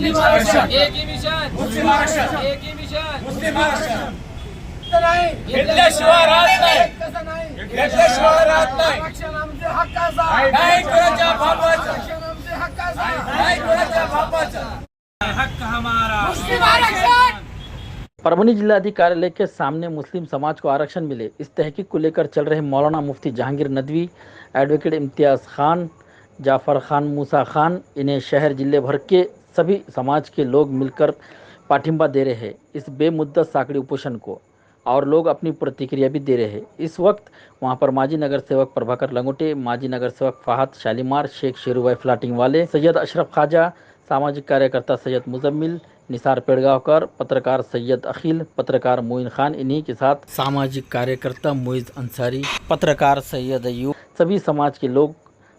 मुस्लिम आरक्षण, एक ही मिशन, मुस्लिम आरक्षण, एक ही मिशन, मुस्लिम आरक्षण. घेतल्याशिवाय राहत नाही, घेतल्याशिवाय राहत नाही. आरक्षण आमच्या हक्काचा, नाही कोणाच्या बापाचं, आरक्षण आमच्या हक्काचा. नाही कोणाच्या बापाचं. हक्क हमारा. मुस्लिम आरक्षण. परभनी जिलाधिकारी कार्यालय के सामने मुस्लिम समाज को आरक्षण मिले, इस तहकीक को लेकर चल रहे मौलाना मुफ्ती जहांगीर नदवी, एडवोकेट इम्तियाज़ खान, जाफ़र खान, मूसा खान, इन्हें शहर जिले भर के सभी समाज के लोग मिलकर पाठिंबा दे रहे हैं इस बेमुद्दत साकड़ी उपोषण को, और लोग अपनी प्रतिक्रिया भी दे रहे हैं। इस वक्त वहां पर माजी नगर सेवक प्रभाकर लंगोटे, माजी नगर सेवक फ़ाहद शालीमार, शेख शेरूभाई फ्लाटिंग वाले, सैयद अशरफ खाजा, सामाजिक कार्यकर्ता सैयद मुजम्मिल, निसार पेड़गांवकर, पत्रकार सैयद अखिल, पत्रकार मोइन खान, इन्हीं के साथ सामाजिक कार्यकर्ता मोइज अंसारी, पत्रकार सैयद अयूब, सभी समाज के लोग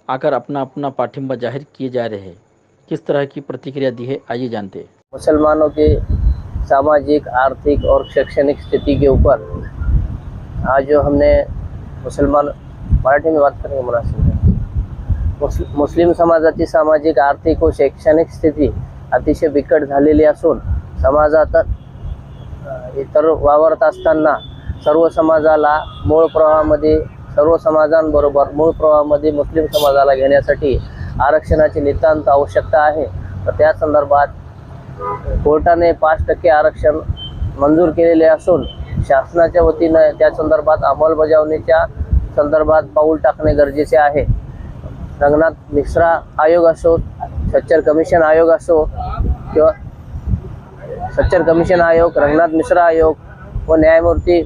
आकर अपना अपना पाठिंबा जाहिर किए जा रहे हैं। किस तरह की प्रतिक्रिया दी है, आइए जानते हैं। मुसलमानों के सामाजिक, आर्थिक और शैक्षणिक स्थिति के ऊपर आज जो हमने मुसलमान मराठी में बात करेंगे मुनासिब है, मुस्लिम समाजाची सामाजिक, आर्थिक व शैक्षणिक स्थिती अतिशय बिकट झालेली असून समाजात इतर वावरत असताना सर्व समाजाला मूळ प्रवाहामध्ये, सर्व समाजांबरोबर मूळ प्रवाहामध्ये मुस्लिम समाजाला घेण्यासाठी आरक्षणाची नितांत आवश्यकता आहे। तर त्या संदर्भात कोर्टाने 5% आरक्षण मंजूर केलेले असून शासनाच्या वतीने त्या संदर्भात अंमलबजावणीच्या संदर्भात पाऊल टाकणे गरजेचे आहे। रंगनाथ मिश्रा आयोग असो, सच्चर कमिशन आयोग असो किंवा सच्चर कमिशन आयोग, रंगनाथ मिश्रा आयोग व न्यायमूर्ती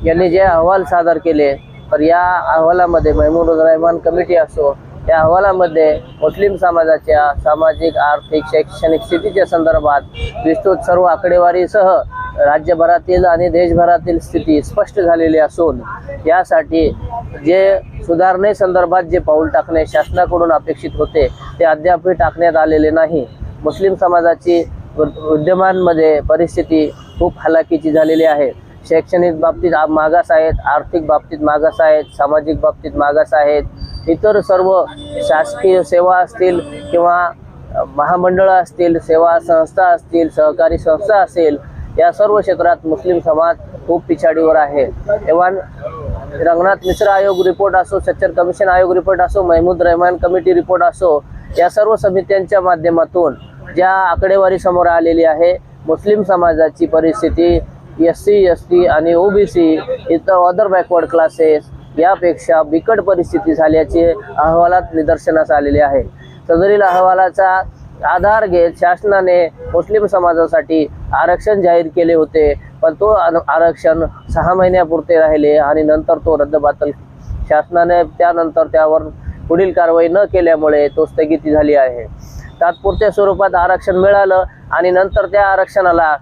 यांनी जे अहवाल सादर केले, तर या अहवालामध्ये महमूद रहमान कमिटी असो, या अहवालामध्ये मुस्लिम समाजाच्या सामाजिक, आर्थिक, शैक्षणिक स्थितीच्या संदर्भात विस्तृत सर्व आकडेवारीसह राज्यभरातील आणि देशभरातील स्थिती स्पष्ट झालेली असून यासाठी जे सुधारणेसंदर्भात जे पाऊल टाकणे शासनाकडून अपेक्षित होते ते अद्याप टाकण्यात आलेले नाही। मुस्लिम समाजाची विद्यमानमध्ये परिस्थिती खूप हलाखीची झालेली आहे। शैक्षणिक बाबतीत मागास आहेत, आर्थिक बाबतीत मागास आहेत, सामाजिक बाबतीत मागास आहेत, इतर सर्व शासकीय सेवा असतील किंवा महामंडळं असतील, सेवा संस्था असतील, सहकारी संस्था असेल, या सर्व क्षेत्रात मुस्लिम समाज खूप पिछाडीवर आहे। तेव्हा रंगनाथ मिश्रा आयोग रिपोर्ट असो, सच्चर कमिशन आयोग रिपोर्ट असो, महमूद रहमान कमिटी रिपोर्ट असो, या सर्व समित्यांच्या माध्यमातून ज्या आकडेवारी समोर आलेली आहे, मुस्लिम समाजाची परिस्थिती SC, ST आणि OBC इतर अदर बॅकवर्ड क्लासेस यापेक्षा बिकट परिस्थिती झाल्याचे अहवालात निदर्शनास आलेले आहे। सदरील अहवालाचा आधार घेत शासनाने मुस्लिम समाजासाठी आरक्षण जाहीर केले होते, पण तो आरक्षण 6 महिन्यापुरते राहिले आणि नंतर तो रद्दबातल शासनाने त्यानंतर त्यावर पुढील कारवाई न केल्यामुळे तो स्थगिती झाली आहे। तात्पुरत्या स्वरूपात आरक्षण मिळालं आणि नंतर त्या आरक्षणाला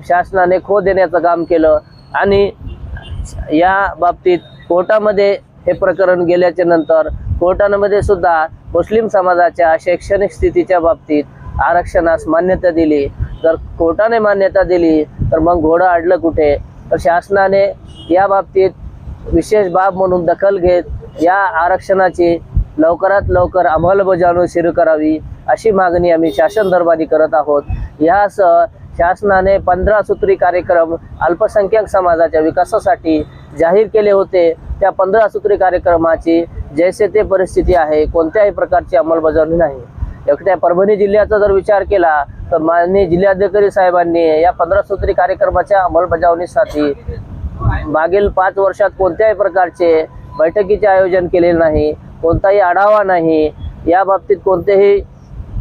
शासनाने खो देण्याचं काम केलं आणि या बाबतीत कोर्टामध्ये हे प्रकरण गेल्याच्या नंतर कोर्टामध्ये सुद्धा मुस्लिम समाजाच्या शैक्षणिक स्थितीच्या बाबतीत आरक्षणास मान्यता दिली। जर कोर्टाने मान्यता दिली तर मग घोडं अडलं कुठे? तर शासनाने या बाबतीत विशेष बाब म्हणून दखल घेत या आरक्षणाची लवकरात लवकर अंमलबजावणी सुरू करावी अशी मागणी आम्ही शासन दरबारी करत आहोत। यासह शासनाने 15 सूत्री कार्यक्रम अल्पसंख्याक समाजाच्या विकासासाठी जाहीर केले होते। त्या 15 सूत्री कार्यक्रमाची जैसे ते परिस्थिती आहे, कोणत्याही प्रकारची अंमलबजावणी नाही। एकट्या परभणी जिल्ह्याचा जर विचार केला तर माननीय जिल्हाधिकारी साहेबांनी या 15 सूत्री कार्यक्रमाच्या अंमलबजावणीसाठी मागील 5 वर्षात कोणत्याही प्रकारचे बैठकीचे आयोजन केलेले नाही, कोणताही आढावा नाही, या बाबतीत कोणतेही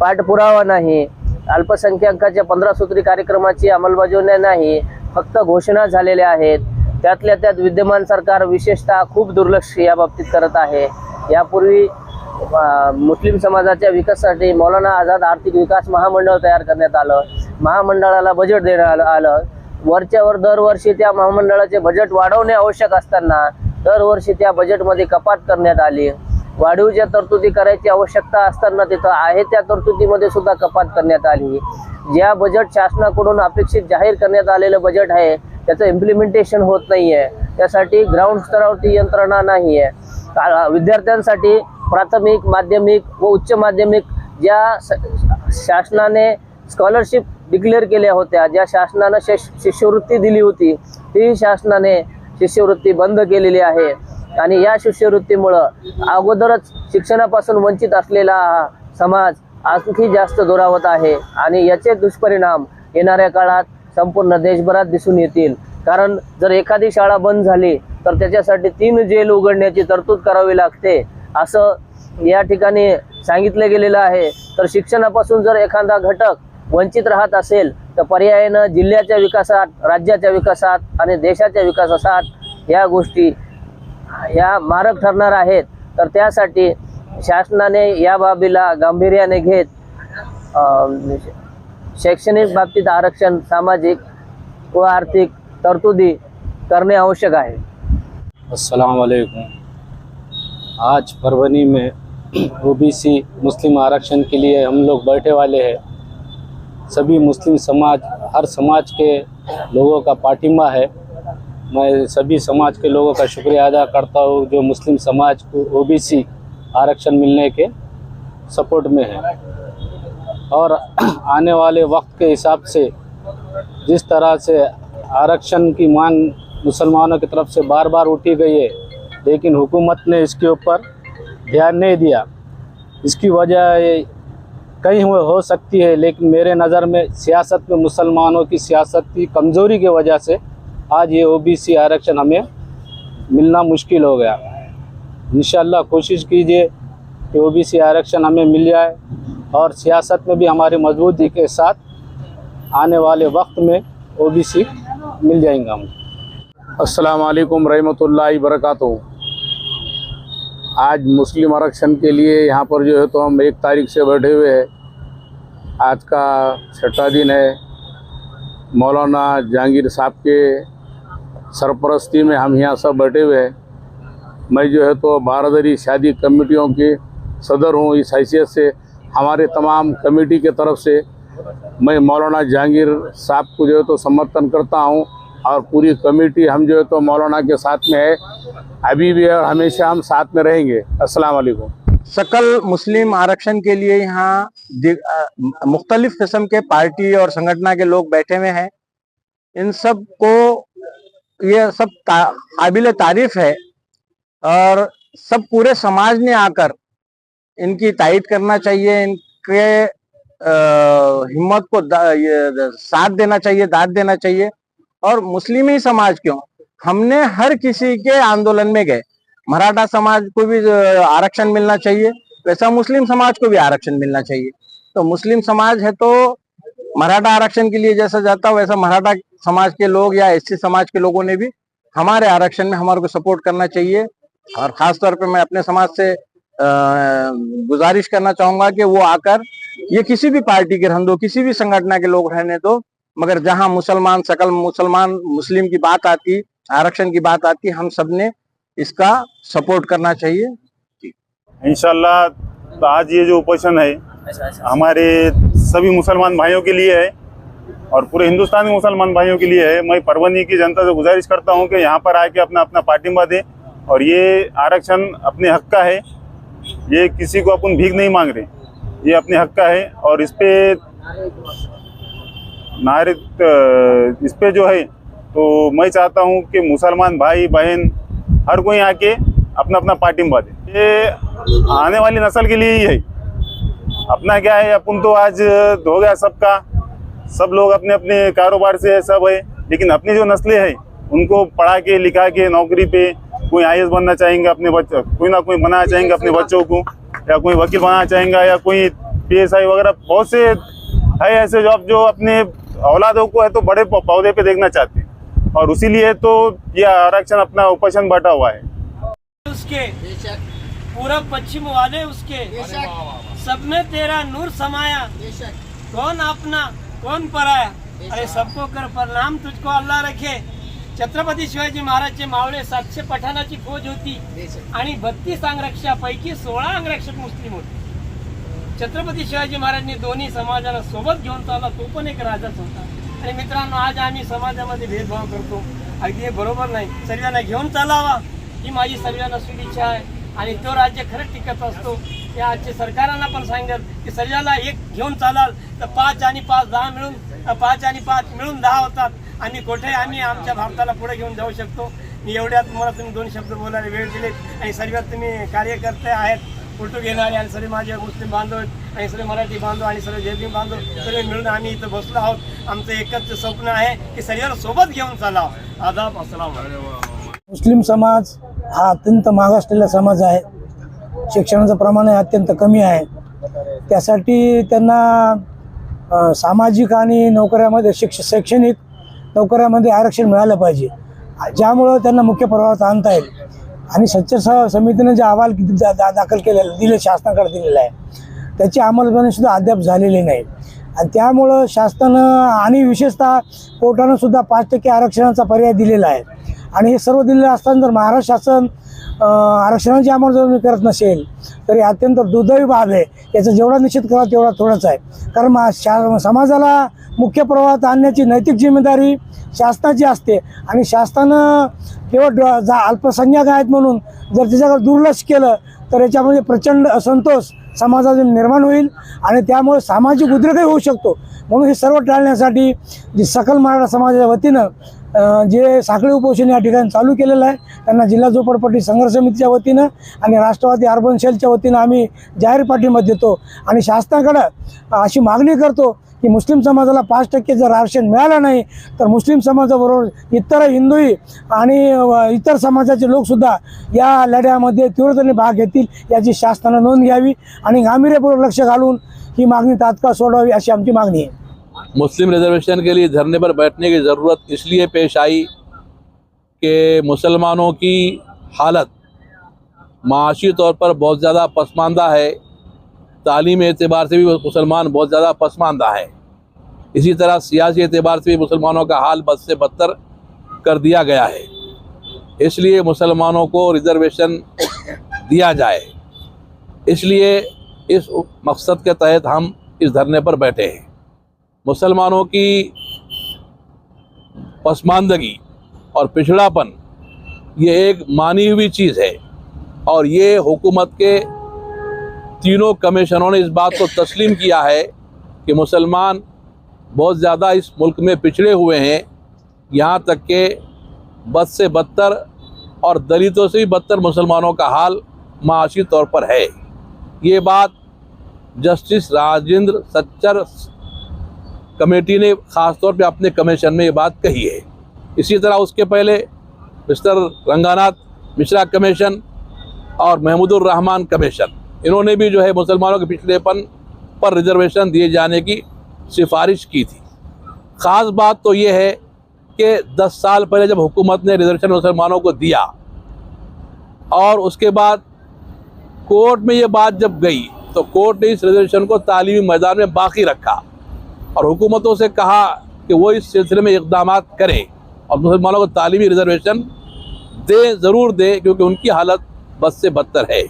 पाठपुरावा नाही। अल्पसंख्याकाच्या 15 सूत्री कार्यक्रमाची अंमलबजावणी नाही, फक्त घोषणा झालेल्या आहेत। त्यातल्या त्यात विद्यमान सरकार विशेषतः खूप दुर्लक्ष या बाबतीत करत आहे। यापूर्वी मुस्लिम समाजाच्या विकासासाठी मौलाना आझाद आर्थिक विकास महामंडळ तयार करण्यात आलं, महामंडळाला बजेट देण्यात आलं। वरच्यावर दरवर्षी त्या महामंडळाचे बजेट वाढवणे आवश्यक असताना दरवर्षी त्या बजेटमध्ये कपात करण्यात आली। वाढीवच्या तरतुदी करायची आवश्यकता असताना तिथं आहे त्या तरतुदीमध्ये सुद्धा कपात करण्यात आली। ज्या बजेट शासनाकडून अपेक्षित जाहीर करण्यात आलेलं बजेट आहे त्याचं इम्प्लिमेंटेशन होत नाहीये, त्यासाठी ग्राउंड स्तरावरती यंत्रणा नाहीये। विद्यार्थ्यांसाठी प्राथमिक, माध्यमिक व उच्च माध्यमिक ज्या शासनाने स्कॉलरशिप डिक्लेअर केल्या होत्या, ज्या शासनानं शिष्यवृत्ती दिली होती, ती शासनाने शिष्यवृत्ती बंद केलेली आहे आणि या शिष्यवृत्तीमुळं अगोदरच शिक्षणापासून वंचित असलेला हा समाज आणखी जास्त दुरावत आहे आणि याचे दुष्परिणाम येणाऱ्या काळात संपूर्ण देशभरात दिसून येतील. कारण जर एखादी शाळा बंद झाली तर त्याच्यासाठी 3 जेल उघडण्याची तरतूद करावी लागते असं या ठिकाणी सांगितलं गेलेलं आहे. तर शिक्षणापासून जर एखादा घटक वंचित राहत असेल तर पर्यायानं जिल्ह्याच्या विकासात, राज्याच्या विकासात आणि देशाच्या विकासात या गोष्टी या मारक ठरणार आहेत. तर त्यासाठी शासनाने या बाबीला गांभीर्याने घेत शैक्षणिक बाबतीत आरक्षण, सामाजिक व आर्थिक तरतुदी करणे आवश्यक आहे. अस्सलाम वालेकुम। आज परभनी में ओबीसी मुस्लिम आरक्षण के लिए हम लोग बैठे वाले हैं। सभी मुस्लिम समाज, हर समाज के लोगों का पाटिंबा है। मैं सभी समाज के लोगों का शुक्रिया अदा करता हूँ जो मुस्लिम समाज को ओबीसी आरक्षण मिलने के सपोर्ट में है। और आने वाले वक्त के हिसाब से जिस तरह से आरक्षण की मांग मुसलमानों की तरफ से बार बार उठी गई है, लेकिन हुकूमत ने इसके ऊपर ध्यान नहीं दिया। इसकी वजह कहीं हो सकती है, लेकिन मेरे नज़र में सियासत में मुसलमानों की सियासत की कमज़ोरी की वजह से आज ये ओबीसी आरक्षण हमें मिलना मुश्किल हो गया। इंशाअल्लाह कोशिश कीजिए कि ओबीसी आरक्षण हमें मिल जाए और सियासत में भी हमारी मजबूती के साथ आने वाले वक्त में ओबीसी मिल जाएंगे हम। अस्सलाम वालेकुम रहमतुल्लाहि बरकातहू। आज मुस्लिम आरक्षण के लिए यहाँ पर जो है तो हम 1 तारीख से बैठे हुए हैं। आज का 6वां दिन है। मौलाना जहांगीर साहब के सरपरस्ती में हम यहाँ सब बैठे हुए हैं। मैं जो है तो बारादरी शादी कमेटियों के सदर हूँ। इस हैसियत से हमारे तमाम कमेटी के तरफ से मैं मौलाना जहांगीर साहब को जो है तो समर्थन करता हूँ और पूरी कमेटी हम जो है तो मौलाना के साथ में है, अभी भी और हमेशा हम साथ में रहेंगे। अस्सलाम वालेकुम। सकल मुस्लिम आरक्षण के लिए यहाँ मुख्तलिफ किस्म के पार्टी और संगठन के लोग बैठे हुए हैं। इन सब को ये सब काबिल तारीफ है और सब पूरे समाज ने आकर इनकी तायीद करना चाहिए, इनके हिम्मत को साथ देना चाहिए, दाद देना चाहिए। और मुस्लिम ही समाज क्यों, हमने हर किसी के आंदोलन में गए। मराठा समाज को भी आरक्षण मिलना चाहिए, वैसा मुस्लिम समाज को भी आरक्षण मिलना चाहिए। तो मुस्लिम समाज है तो मराठा आरक्षण के लिए जैसा जाता वैसा मराठा समाज के लोग या एससी समाज के लोगों ने भी हमारे आरक्षण में हमारे को सपोर्ट करना चाहिए। और खास तौर पे मैं अपने समाज से गुजारिश करना चाहूंगा कि वो आकर, ये किसी भी पार्टी के रहने दो, किसी भी संगठन के लोग रहने दो, मगर जहां मुसलमान, सकल मुसलमान मुस्लिम की बात आती, आरक्षण की बात आती, हम सब ने इसका सपोर्ट करना चाहिए। इंशाल्लाह तो आज ये जो उपोषण है हमारे सभी मुसलमान भाइयों के लिए है और पूरे हिंदुस्तान के मुसलमान भाइयों के लिए है। मैं परभनी की जनता से गुजारिश करता हूँ कि यहाँ पर आके अपना अपना पाटिंबा दे और ये आरक्षण अपने हक का है। ये किसी को अपन भीख नहीं मांग रहे, ये अपने हक का है। और इस पे जो है तो मैं चाहता हूँ कि मुसलमान भाई बहन हर कोई आके अपना अपना पाटिंबा दे। ये आने वाली नस्ल के लिए ही है। अपना क्या है, अपन तो आज हो गया सबका, सब लोग अपने अपने कारोबार से सब है, लेकिन अपनी जो नस्लें हैं उनको पढ़ा के लिखा के नौकरी पे, कोई IAS बनना चाहेंगे अपने बच्चों, कोई ना कोई बनाना चाहेंगे अपने बच्चों को, या कोई वकील बनाना चाहेंगे, या कोई PSI वगैरह बहुत से है ऐसे जॉब जो अपने औलादों को है तो बड़े पौधे पे देखना चाहते हैं। और उसी लिए तो ये आरक्षण अपना उपोषण बैठा हुआ है। उसके पूरब पश्चिम वाले उसके सब में तेरा नूर समाया, कौन अपना कौन पराया, अरे सबको कर प्रणाम तुझको अल्लाह रखे। छत्रपती शिवाजी महाराजचे मावळे 700 पठाणाची फौज होती आणि 32 अंगरक्षकापैकी 16 अंगरक्षक मुस्लिम होते। छत्रपती शिवाजी महाराजांनी दोन्ही समाजाला सोबत घेऊन चालला, तो पण एक राजाच होता। आणि मित्रांनो, आज आम्ही समाजामध्ये भेदभाव करतो, अगदी हे बरोबर नाही। सर्वांना घेऊन चालावा ही माझी सर्वांना शुभेच्छा आहे। आणि तो राज्य खरंच टिकत असतो. या आजच्या सरकारांना पण सांगेल की सर्जाला एक घेऊन चालाल तर 5 आणि 5 10 मिळून 5 आणि 5 मिळून 10 होतात आणि कुठे आम्ही आमच्या भारताला पुढे घेऊन जाऊ शकतो. मी एवढ्यात मला तुम्ही 2 शब्द बोलायला वेळ दिलेत आणि सर्वात तुम्ही कार्यकर्ते आहेत, फोटो घेणारे आणि सर्व माझे मुस्लिम बांधव आणि सर्व मराठी बांधव आणि सर्व जैन बांधव सर्व मिळून आम्ही इथं बसलो आहोत. आमचं एकच स्वप्न आहे की सर्वांना सोबत घेऊन चालावं. आदाब, अस्सलाम. मुस्लिम समाज हा अत्यंत मागासलेला समाज आहे. शिक्षणाचं प्रमाण अत्यंत कमी आहे. त्यासाठी त्यांना सामाजिक आणि नोकऱ्यामध्ये शैक्षणिक नोकऱ्यामध्ये आरक्षण मिळालं पाहिजे, ज्यामुळं त्यांना मुख्य प्रवाहात आणता येईल. आणि सच्चर समितीने जे अहवाल दाखल केलेला दिले शासनाकडे दिलेला आहे त्याची अंमलबजावणीसुद्धा अद्याप झालेली नाही. आणि त्यामुळं शासनानं आणि विशेषतः कोर्टानं सुद्धा 5% आरक्षणाचा पर्याय दिलेला आहे. आणि हे सर्व दिलेलं असताना जर महाराष्ट्र शासन आरक्षणाची अंमलबजावणी करत नसेल तर हे अत्यंत दुर्दैवी बाब आहे. याचा जेवढा निषेध करा तेवढा थोडाच आहे. कारण समाजाला मुख्य प्रवाहात आणण्याची नैतिक जिम्मेदारी शासनाची असते आणि शासनानं केवळ अल्पसंख्याक आहेत म्हणून जर त्याच्याकडे दुर्लक्ष केलं तर याच्यामध्ये प्रचंड असंतोष समाजात निर्माण होईल आणि त्यामुळे सामाजिक उद्रेकही होऊ शकतो. म्हणून हे सर्व टाळण्यासाठी जी सकल मराठा समाजाच्या वतीनं जे साखळी उपोषण या ठिकाणी चालू केलेलं आहे त्यांना जिल्हा झोपडपट्टी संघर्ष समितीच्या वतीनं आणि राष्ट्रवादी अर्बन सेलच्या वतीनं आम्ही जाहीर पाठिंबा देतो आणि शासनाकडं अशी मागणी करतो की मुस्लिम समाजाला 5% जर आरक्षण मिळालं नाही तर मुस्लिम समाजाबरोबर इतर हिंदूही आणि इतर समाजाचे लोकसुद्धा या लढ्यामध्ये तीव्रतेने भाग घेतील याची शासनानं नोंद घ्यावी आणि गांभीर्यपूर्वक लक्ष घालून ही मागणी तात्काळ सोडवावी अशी आमची मागणी आहे. मुस्लिम रिजर्वेशन के लिए धरने पर बैठने की ज़रूरत इसलिए पेश आई कि मुसलमानों की हालत माशी तौर पर बहुत ज़्यादा पसमानदा है, तालीम एतबार से भी मुसलमान बहुत ज़्यादा पसमानदा है. इसी तरह सियासी एतबार से भी मुसलमानों का हाल बद से बदतर कर दिया गया है. इसलिए मुसलमानों को रिजर्वेशन दिया जाए, इसलिए इस मकसद के तहत हम इस धरने पर बैठे हैं. मुसलमानों की पसमानदगी और पिछड़ापन ये एक मानी हुई चीज़ है और ये हुकूमत के तीनों कमीशनों ने इस बात को तस्लीम किया है कि मुसलमान बहुत ज़्यादा इस मुल्क में पिछड़े हुए हैं. यहाँ तक के बद से बदतर और दलितों से भी बदतर मुसलमानों का हाल माशी तौर पर है. ये बात जस्टिस राजेंद्र सच्चर कमेटी ने ख़ास तौर पे अपने कमीशन में ये बात कही है. इसी तरह उसके पहले मिस्टर रंगानाथ मिश्रा कमीशन और महमूदुर रहमान कमीशन, इन्होंने भी जो है मुसलमानों के पिछड़ेपन पर रिजर्वेशन दिए जाने की सिफारिश की थी. ख़ास बात तो ये है कि 10 साल पहले जब हुकूमत ने रिजर्वेशन मुसलमानों को दिया और उसके बाद कोर्ट में ये बात जब गई तो कोर्ट ने इस रिजर्वेशन को तालीमी मैदान में बाकी रखा और हुकूमतों से कहा कि वो इस सिलसिले में इक़दाम करें और मुसलमानों को तालीमी रिजर्वेशन दें, ज़रूर दें, क्योंकि उनकी हालत बद से बदतर है.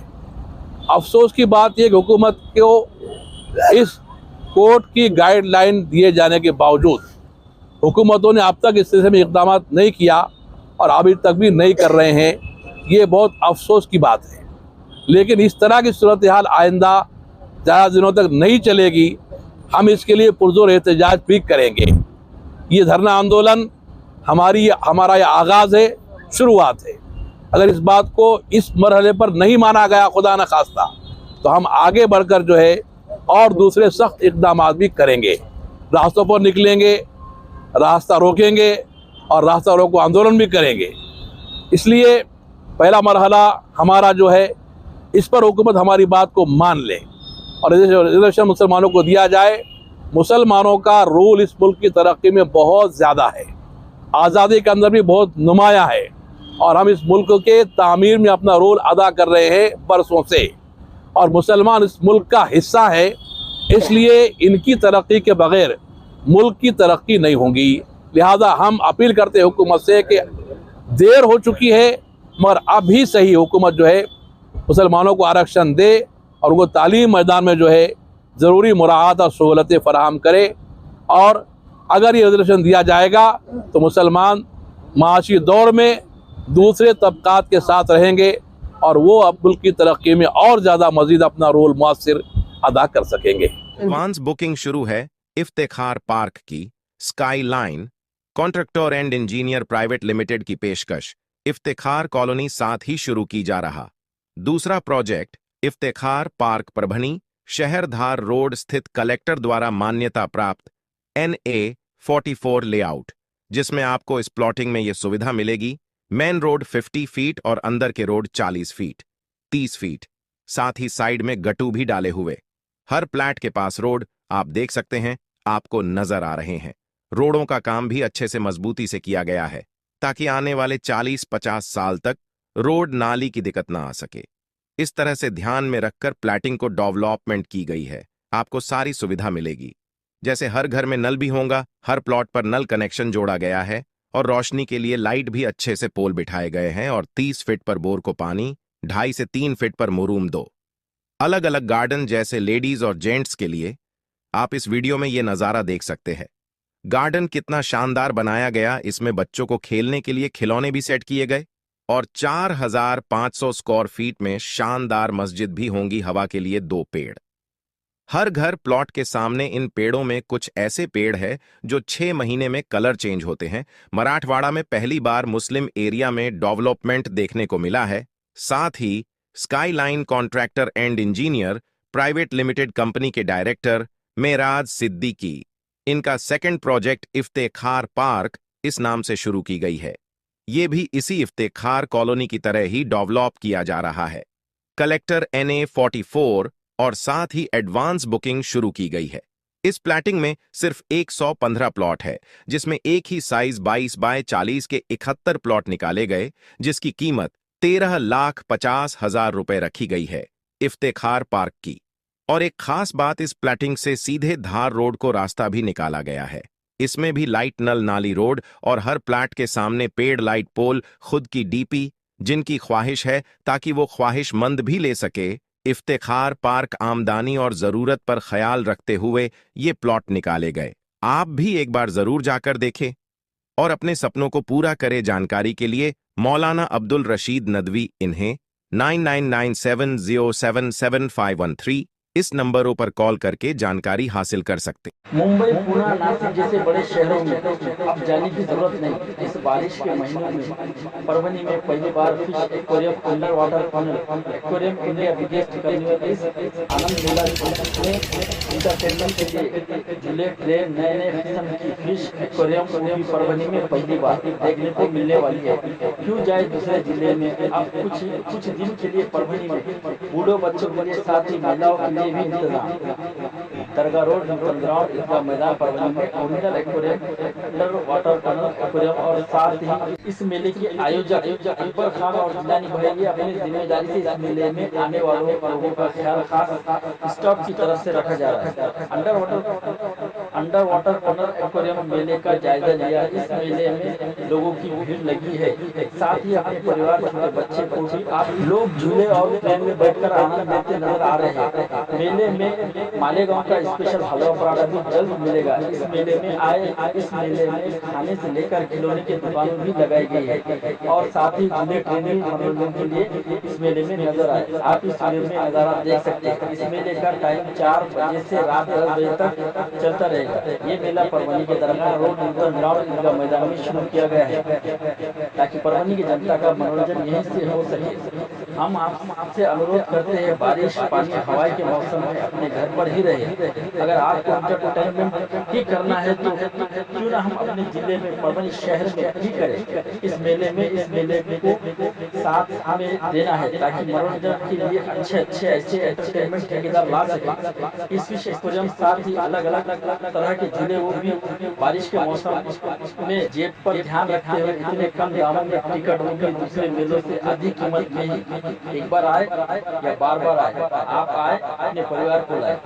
अफसोस की बात यह कि हुकूमत को इस कोर्ट की गाइडलाइन दिए जाने के बावजूद हुकूमतों ने अब तक इस सिलसिले में इक़दाम नहीं किया और अभी तक भी नहीं कर रहे हैं. ये बहुत अफसोस की बात है. लेकिन इस तरह की सूरत हाल आइंदा ज़्यादा दिनों तक नहीं चलेगी. हम इसके लिए पुरजोर एहतजाज भी करेंगे. ये धरना आंदोलन हमारा ये आगाज़ है, शुरुआत है. अगर इस बात को इस मरहले पर नहीं माना गया खुदा न खास्ता तो हम आगे बढ़कर जो है और दूसरे सख्त इक़दाम भी करेंगे. रास्तों पर निकलेंगे, रास्ता रोकेंगे और रास्ता रोको आंदोलन भी करेंगे. इसलिए पहला मरहला हमारा जो है इस पर हुकूमत हमारी बात को मान ले और रिजर्वेशन मुसलमानों को दिया जाए. मुसलमानों का रोल इस मुल्क की तरक्की में बहुत ज़्यादा है, आज़ादी के अंदर भी बहुत नुमाया है और हम इस मुल्क के तामीर में अपना रोल अदा कर रहे हैं बरसों से और मुसलमान इस मुल्क का हिस्सा है. इसलिए इनकी तरक्की के बग़ैर मुल्क की तरक्की नहीं होगी. लिहाजा हम अपील करते हैं हुकूमत से कि देर हो चुकी है मगर अभी सही हुकूमत जो है मुसलमानों को आरक्षण दे और उनको तालीम मैदान में जो है ज़रूरी मुराआत और सहूलतें फ़राहम करे. और अगर ये रिजर्वेशन दिया जाएगा तो मुसलमान माशी दौर में दूसरे तबक़ात के साथ रहेंगे. और वो अब मुल्क की तरक्की में और ज़्यादा मजीद अपना रोल मुअस्सिर अदा कर सकेंगे। एडवांस बुकिंग शुरू है इफ्तिखार पार्क की। Sky line contractor and engineer private limited की पेशकश इफ्तिखार कॉलोनी साथ ही शुरू की जा रहा। दूसरा प्रोजेक्ट इफ्तिखार पार्क परभनी शहरधार रोड स्थित कलेक्टर द्वारा मान्यता प्राप्त NA 44 लेआउट, जिसमें आपको इस प्लॉटिंग में यह सुविधा मिलेगी। मेन रोड 50 फीट और अंदर के रोड 40 फीट 30 फीट, साथ ही साइड में गट्टू भी डाले हुए। हर प्लाट के पास रोड आप देख सकते हैं, आपको नजर आ रहे हैं। रोडों का काम भी अच्छे से मजबूती से किया गया है ताकि आने वाले 40-50 साल तक रोड नाली की दिक्कत ना आ सके। इस तरह से ध्यान में रखकर प्लाटिंग को डेवलपमेंट की गई है। आपको सारी सुविधा मिलेगी, जैसे हर घर में नल भी होगा, हर प्लॉट पर नल कनेक्शन जोड़ा गया है और रोशनी के लिए लाइट भी अच्छे से पोल बिठाए गए हैं और 30 फीट पर बोर को पानी, 2.5 से 3 फीट पर मुरूम 2। अलग अलग गार्डन जैसे लेडीज और जेंट्स के लिए आप इस वीडियो में ये नज़ारा देख सकते हैं। गार्डन कितना शानदार बनाया गया, इसमें बच्चों को खेलने के लिए खिलौने भी सेट किए गए और 4500 स्क्वायर फीट में शानदार मस्जिद भी होंगी। हवा के लिए 2 पेड़। हर घर प्लॉट के सामने इन पेड़ों में कुछ ऐसे पेड़ है जो 6 महीने में कलर चेंज होते हैं। मराठवाड़ा में पहली बार मुस्लिम एरिया में डेवलपमेंट देखने को मिला है। साथ ही Skyline contractor and engineer private limited company के डायरेक्टर मेराज सिद्दीकी, इनका सेकंड प्रोजेक्ट इफ्तिखार पार्क इस नाम से शुरू की गई है। ये भी इसी इफ्तिखार कॉलोनी की तरह ही डेवलप किया जा रहा है। कलेक्टर NA 44 और साथ ही एडवांस बुकिंग शुरू की गई है। इस प्लाटिंग में सिर्फ 115 प्लॉट है, जिसमें एक ही साइज 22 बाय 40 के 71 प्लॉट निकाले गए, जिसकी कीमत 13,50,000 रुपए रखी गई है इफ्तिखार पार्क की। और एक खास बात, इस प्लाटिंग से सीधे धार रोड को रास्ता भी निकाला गया है। इसमें भी लाइट नल नाली रोड और हर प्लाट के सामने पेड़ लाइट पोल, खुद की DP, जिनकी ख्वाहिश है ताकि वो ख्वाहिशमंद भी ले सके। इफ्तिखार पार्क आमदनी और जरूरत पर ख्याल रखते हुए ये प्लॉट निकाले गए। आप भी एक बार जरूर जाकर देखें और अपने सपनों को पूरा करें। जानकारी के लिए मौलाना अब्दुल रशीद नदवी, इन्हें 9997077513 इस नंबरों पर कॉल करके जानकारी हासिल कर सकते। मुंबई, पुणे, नासिक जैसे बड़े शहरों में अब जाने की जरूरत नहीं। इस बारिश के महीनों में परभनी में पहली बार fish aquarium, under water tunnel aquarium India biggest करने वाले इस आनंद मेला में इंटरटेनमेंट के लिए झूले, ट्रेन, नए नए किस्म की फिश एक्वेरियम परभनी में पहली बार देखने को मिलने वाली है। क्यों जाए दूसरे जिले में? अब कुछ दिन के लिए परभनी में बूढ़ों बच्चों के लिए, साथ ही महिलाओं के लिए भी इंतजाम। दरगाह रोड, ग्राउंड, ईदगाह मैदान परभनी में original aquarium, under water tunnel aquarium और साथ ही इस मेले के आयोजक अकबर खान और जिलानी भाई ये अपनी जिम्मेदारी से इस मेले में आने वालों लोगों का ख्याल खास स्टाफ की तरफ से रखा जा रहा है। अंडर वाटर टनल एक्वेरियम मेले का जायजा लिया। इस मेले में लोगों की भीड़ लगी है। साथ ही अपने परिवार छोटे बच्चे को भी आप लोग झूले और ट्रेन में बैठकर आनंद लेते नजर आ रहे हैं। मेले में मालेगांव का स्पेशल हलवा पराठा भी जल्द मिलेगा। इस मेले में खाने से लेकर खिलौने की दुकानें भी लगाई गई है और साथ ही झूले ट्रेन मनोरंजन के लिए इस मेले में नजर आए। आप इस मेले में नजारा देख सकते हैं। इस मेले का टाइम 4 बजे से रात 10 बजे तक चलता रहेगा। ये मेला परभनी के दरगाह रोड, नूतन ग्राउंड, ईदगाह मैदान में शुरू किया गया है ताकि परभनी की जनता का मनोरंजन यहीं से हो सके। हम आपसे अनुरोध करते हैं, बारिश, पानी, हवाई के मौसम में अपने घर पर ही रहे। अगर आपको एंटरटेनमेंट ही करना है तो क्यों ना हम अपने जिले में, परभनी शहर में ही करें। इस मेले को साथ हमें देना है ताकि मनोरंजन के लिए अच्छे ऐसे एंटरटेनमेंट ठेकेदार ला सके। इस फिश एक्वेरियम साथ ही अलग अलग तरह के झूले, वो भी बारिश के मौसम में जेब पर ध्यान रखते हुए इतने कम दामों में टिकट होगी दूसरे मेलों से अधिक कीमत में ही एक बार आए या बार बार आए, आप आए अपने परिवार को लाए।